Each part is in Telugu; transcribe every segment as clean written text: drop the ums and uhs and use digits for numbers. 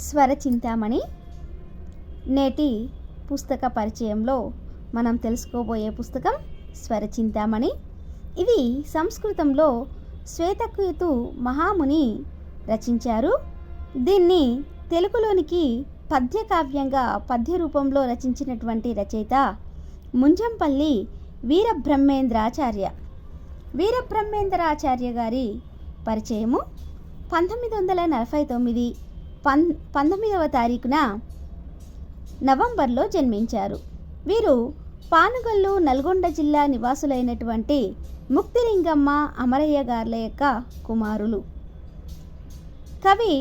స్వరచింతామణి నేటి పుస్తక పరిచయంలో మనం తెలుసుకోబోయే పుస్తకం స్వరచింతామణి. ఇది సంస్కృతంలో శ్వేతకేతు మహాముని రచించారు. దీన్ని తెలుగులోనికి పద్యకావ్యంగా పద్య రూపంలో రచించినటువంటి రచయిత ముంజంపల్లి వీరబ్రహ్మేంద్రాచార్య. వీరబ్రహ్మేంద్రాచార్య గారి పరిచయము 1949 19వ తారీఖున నవంబర్లో జన్మించారు. వీరు పానుగల్లు నల్గొండ జిల్లా నివాసులైనటువంటి ముక్తిలింగమ్మ అమరయ్య గార్ల యొక్క కుమారులు. కవి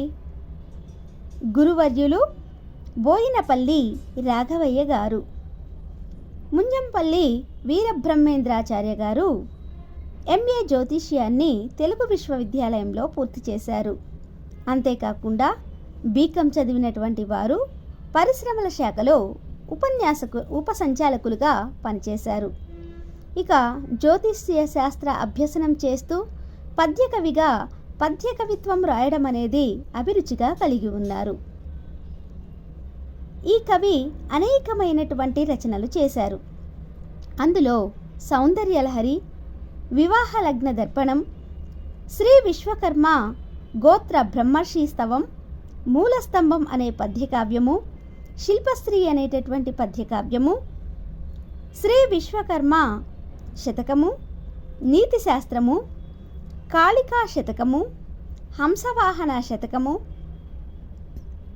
గురువర్యులు బోయినపల్లి రాఘవయ్య గారు. ముంజంపల్లి వీరబ్రహ్మేంద్రాచార్య గారు ఎంఏ జ్యోతిష్యాన్ని తెలుగు విశ్వవిద్యాలయంలో పూర్తి చేశారు. అంతేకాకుండా బీకాం చదివినటువంటి వారు పరిశ్రమల శాఖలో ఉపసంచాలకులుగా పనిచేశారు. ఇక జ్యోతిష్య శాస్త్ర అభ్యసనం చేస్తూ పద్యకవిగా పద్యకవిత్వం రాయడం అనేది అభిరుచిగా కలిగి ఉన్నారు. ఈ కవి అనేకమైనటువంటి రచనలు చేశారు. అందులో సౌందర్యలహరి, వివాహ లగ్న దర్పణం, శ్రీ విశ్వకర్మ గోత్ర బ్రహ్మర్షి స్తవం, మూలస్తంభం అనే పద్యకావ్యము, శిల్పశ్రీ అనేటటువంటి పద్యకావ్యము, శ్రీ విశ్వకర్మ శతకము, నీతి శాస్త్రము, కాళికా శతకము, హంసవాహన శతకము,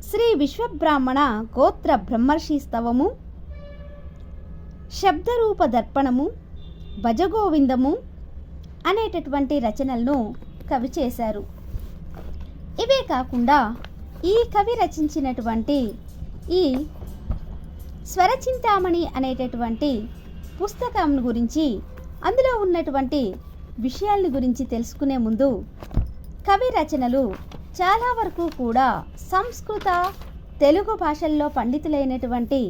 శ్రీ విశ్వబ్రాహ్మణ గోత్ర బ్రహ్మర్షి స్తవము, శబ్దరూప దర్పణము, భజగోవిందము అనేటటువంటి రచనలను కవి చేశారు. ఇవే కాకుండా ఈ కవి రచించినటువంటి ఈ స్వరచింతామణి అనేటటువంటి పుస్తకం గురించి, అందులో ఉన్నటువంటి విషయాల గురించి తెలుసుకునే ముందు కవి రచనలు చాలా వరకు కూడా సంస్కృత తెలుగు భాషల్లో పండితులైనటువంటి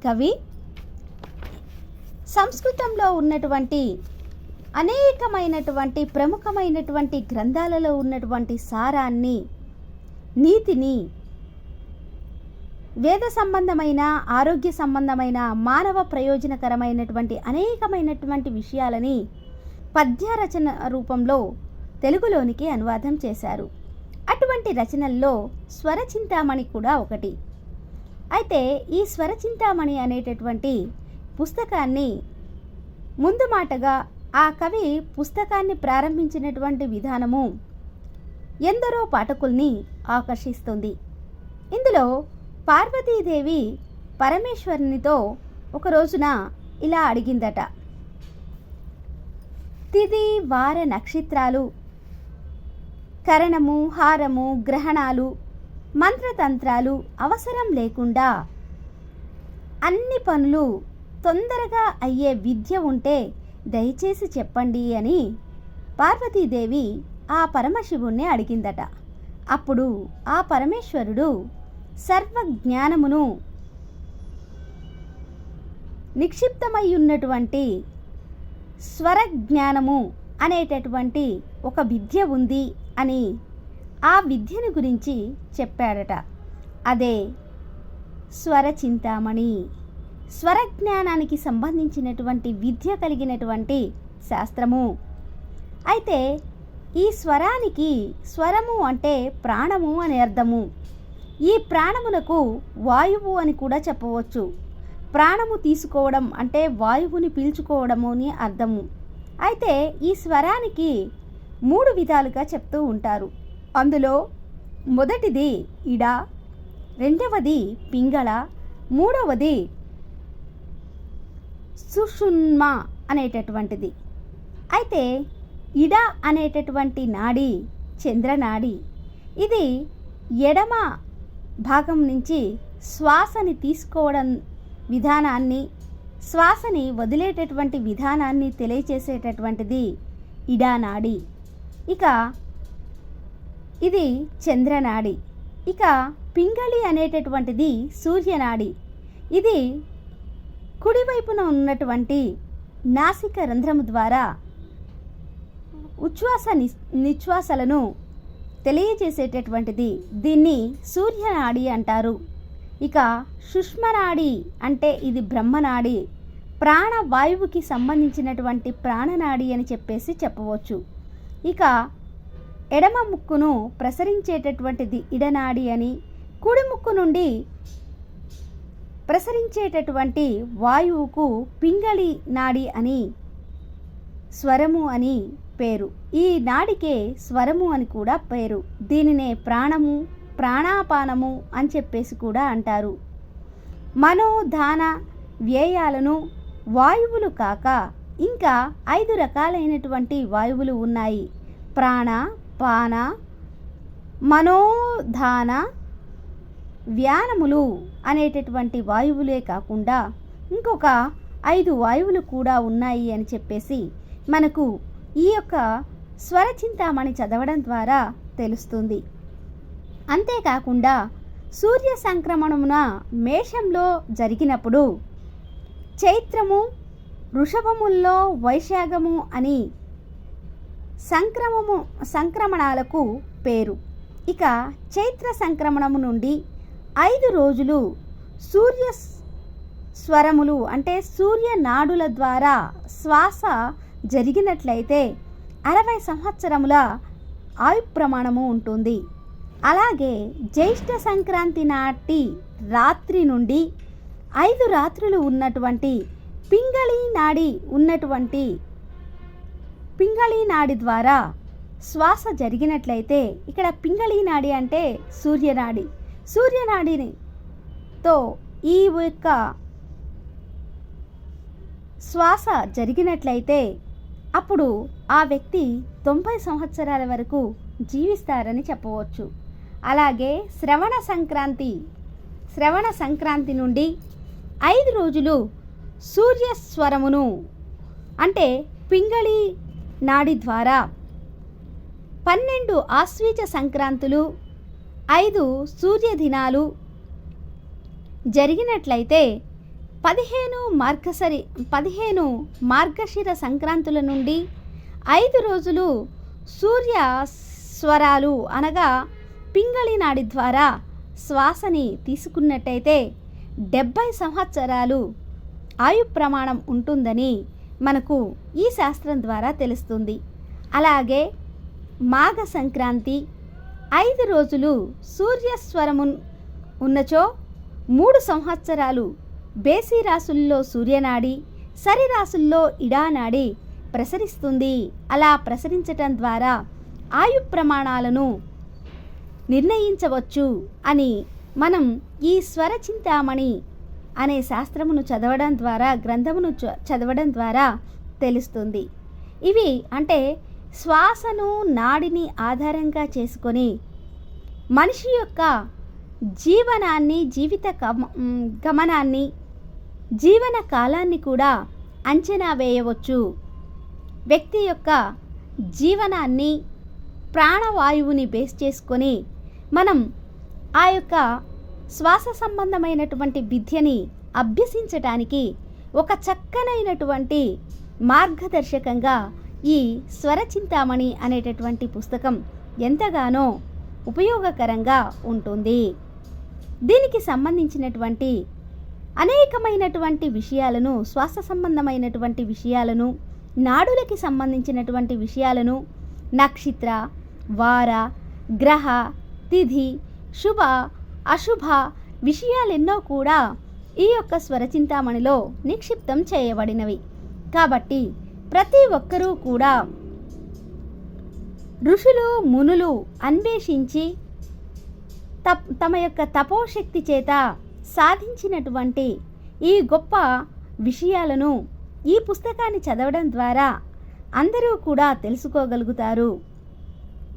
కవి సంస్కృతంలో ఉన్నటువంటి అనేకమైనటువంటి ప్రముఖమైనటువంటి గ్రంథాలలో ఉన్నటువంటి సారాన్ని, నీతిని, వేద సంబంధమైన, ఆరోగ్య సంబంధమైన, మానవ ప్రయోజనకరమైనటువంటి అనేకమైనటువంటి విషయాలని పద్య రచన రూపంలో తెలుగులోనికి అనువాదం చేశారు. అటువంటి రచనల్లో స్వరచింతామణి కూడా ఒకటి. అయితే ఈ స్వరచింతామణి అనేటటువంటి పుస్తకాన్ని ముందు మాటగా ఆ కవి పుస్తకాన్ని ప్రారంభించినటువంటి విధానము ఎందరో పాఠకుల్ని ఆకర్షిస్తుంది. ఇందులో పార్వతీదేవి పరమేశ్వరునితో ఒక రోజున ఇలా అడిగిందట: తిథి వార నక్షత్రాలు, కరణము, హారము, గ్రహణాలు, మంత్రతంత్రాలు అవసరం లేకుండా అన్ని పనులు తొందరగా అయ్యే విద్య ఉంటే దయచేసి చెప్పండి అని పార్వతీదేవి ఆ పరమశివుణ్ణి అడిగిందట. అప్పుడు ఆ పరమేశ్వరుడు సర్వజ్ఞానమును నిక్షిప్తమై ఉన్నటువంటి స్వరజ్ఞానము అనేటటువంటి ఒక విద్య ఉంది అని ఆ విద్యను గురించి చెప్పాడట. అదే స్వరచింతామణి. స్వరజ్ఞానానికి సంబంధించినటువంటి విద్య కలిగినటువంటి శాస్త్రము. అయితే ఈ స్వరానికి, స్వరము అంటే ప్రాణము అని అర్థము. ఈ ప్రాణమునకు వాయువు అని కూడా చెప్పవచ్చు. ప్రాణము తీసుకోవడం అంటే వాయువుని పీల్చుకోవడము అని అర్థము. అయితే ఈ స్వరానికి 3 విధాలుగా చెప్తూ ఉంటారు. అందులో మొదటిది ఇడ, రెండవది పింగళ, మూడవది సుషుమ్న అనేటటువంటిది. అయితే ఇడ అనేటటువంటి నాడి చంద్రనాడి. ఇది ఎడమ భాగం నుంచి శ్వాసని తీసుకోవడం విధానాన్ని, శ్వాసని వదిలేటటువంటి విధానాన్ని తెలియచేసేటటువంటిది ఇడానాడి. ఇక ఇది చంద్రనాడి. ఇక పింగళి అనేటటువంటిది సూర్యనాడి. ఇది కుడివైపున ఉన్నటువంటి నాసిక రంధ్రము ద్వారా ఉచ్ఛ్వాస నిశ్వాసలను తెలియజేసేటటువంటిది. దీన్ని సూర్యనాడి అంటారు. ఇక సుష్మనాడి అంటే ఇది బ్రహ్మనాడి, ప్రాణవాయువుకి సంబంధించినటువంటి ప్రాణనాడి అని చెప్పవచ్చు. ఇక ఎడమ ముక్కును ప్రసరించేటటువంటిది ఇడనాడి అని, కుడి ముక్కు నుండి ప్రసరించేటటువంటి వాయువుకు పింగళి నాడి అని, స్వరము అని పేరు. ఈ నాడికే స్వరము అని కూడా పేరు. దీనినే ప్రాణము, ప్రాణాపానము అని కూడా అంటారు. మనోధాన వ్యయాలను వాయువులు కాక ఇంకా 5 రకాలైనటువంటి వాయువులు ఉన్నాయి. ప్రాణ, పాన, మనోధాన, వ్యానములు అనేటటువంటి వాయువులే కాకుండా ఇంకొక 5 వాయువులు కూడా ఉన్నాయి అని మనకు ఈ యొక్క స్వరచింతామణి చదవడం ద్వారా తెలుస్తుంది. అంతేకాకుండా సూర్య సంక్రమణమున మేషంలో జరిగినప్పుడు చైత్రము, వృషభముల్లో వైశాఖము అని సంక్రమణాలకు పేరు. ఇక చైత్ర సంక్రమణము నుండి 5 రోజులు సూర్య స్వరములు అంటే సూర్యనాడుల ద్వారా శ్వాస జరిగినట్లయితే 60 సంవత్సరముల ఆయు ప్రమాణము ఉంటుంది. అలాగే జ్యేష్ఠ సంక్రాంతి నాటి రాత్రి నుండి 5 రాత్రులు ఉన్నటువంటి పింగళి నాడి ద్వారా శ్వాస జరిగినట్లయితే, ఇక్కడ పింగళి నాడి అంటే సూర్యనాడితో ఈ యొక్క శ్వాస జరిగినట్లయితే అప్పుడు ఆ వ్యక్తి 90 సంవత్సరాల వరకు జీవిస్తారని చెప్పవచ్చు. అలాగే శ్రవణ సంక్రాంతి నుండి 5 రోజులు సూర్యస్వరమును అంటే పింగళి నాడి ద్వారా 12 ఆశ్వీజ సంక్రాంతులు, 5 సూర్యదినాలు జరిగినట్లయితే 15 మార్గశిర సంక్రాంతుల నుండి 5 రోజులు సూర్య స్వరాలు అనగా పింగళి నాడి ద్వారా శ్వాసని తీసుకున్నట్టయితే 70 సంవత్సరాలు ఆయు ప్రమాణం ఉంటుందని మనకు ఈ శాస్త్రం ద్వారా తెలుస్తుంది. అలాగే మాఘ సంక్రాంతి 5 రోజులు సూర్యస్వరము ఉన్నచో 3 సంవత్సరాలు బేసి రాసుల్లో సూర్యనాడి, సరి రాసుల్లో ఇడానాడి ప్రసరిస్తుంది. అలా ప్రసరించటం ద్వారా ఆయు ప్రమాణాలను నిర్ణయించవచ్చు అని మనం ఈ స్వరచింతామణి అనే శాస్త్రమును చదవడం ద్వారా, గ్రంథమును చదవడం ద్వారా తెలుస్తుంది. ఇవి అంటే శ్వాసను, నాడిని ఆధారంగా చేసుకొని మనిషి యొక్క జీవనాన్ని, జీవిత గమనాన్ని, జీవన కాలాన్ని కూడా అంచనా వేయవచ్చు. వ్యక్తి యొక్క జీవనాన్ని ప్రాణవాయువుని బేస్ చేసుకొని మనం ఆ యొక్క శ్వాస సంబంధమైనటువంటి విద్యని అభ్యసించటానికి ఒక చక్కనైనటువంటి మార్గదర్శకంగా ఈ స్వరచింతామణి అనేటటువంటి పుస్తకం ఎంతగానో ఉపయోగకరంగా ఉంటుంది. దీనికి సంబంధించినటువంటి అనేకమైనటువంటి విషయాలను, శ్వాస సంబంధమైనటువంటి విషయాలను, నాడులకి సంబంధించినటువంటి విషయాలను, నక్షత్ర, వార, గ్రహ, తిథి, శుభ, అశుభ విషయాలెన్నో కూడా ఈ యొక్క స్వరచింతామణిలో నిక్షిప్తం చేయబడినవి. కాబట్టి ప్రతి ఒక్కరూ కూడా ఋషులు, మునులు అన్వేషించి తమ యొక్క తపోశక్తి చేత సాధించినటువంటి ఈ గొప్ప విషయాలను ఈ పుస్తకాన్ని చదవడం ద్వారా అందరూ కూడా తెలుసుకోగలుగుతారు.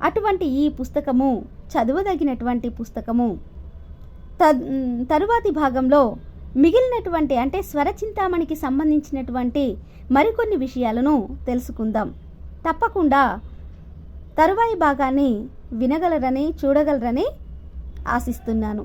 అటువంటి ఈ పుస్తకము చదవదగినటువంటి పుస్తకము. తరువాతి భాగంలో మిగిలినటువంటి అంటే స్వరచింతామణికి సంబంధించినటువంటి మరికొన్ని విషయాలను తెలుసుకుందాం. తప్పకుండా తరువాయి భాగాన్ని వినగలరని, చూడగలరని ఆశిస్తున్నాను.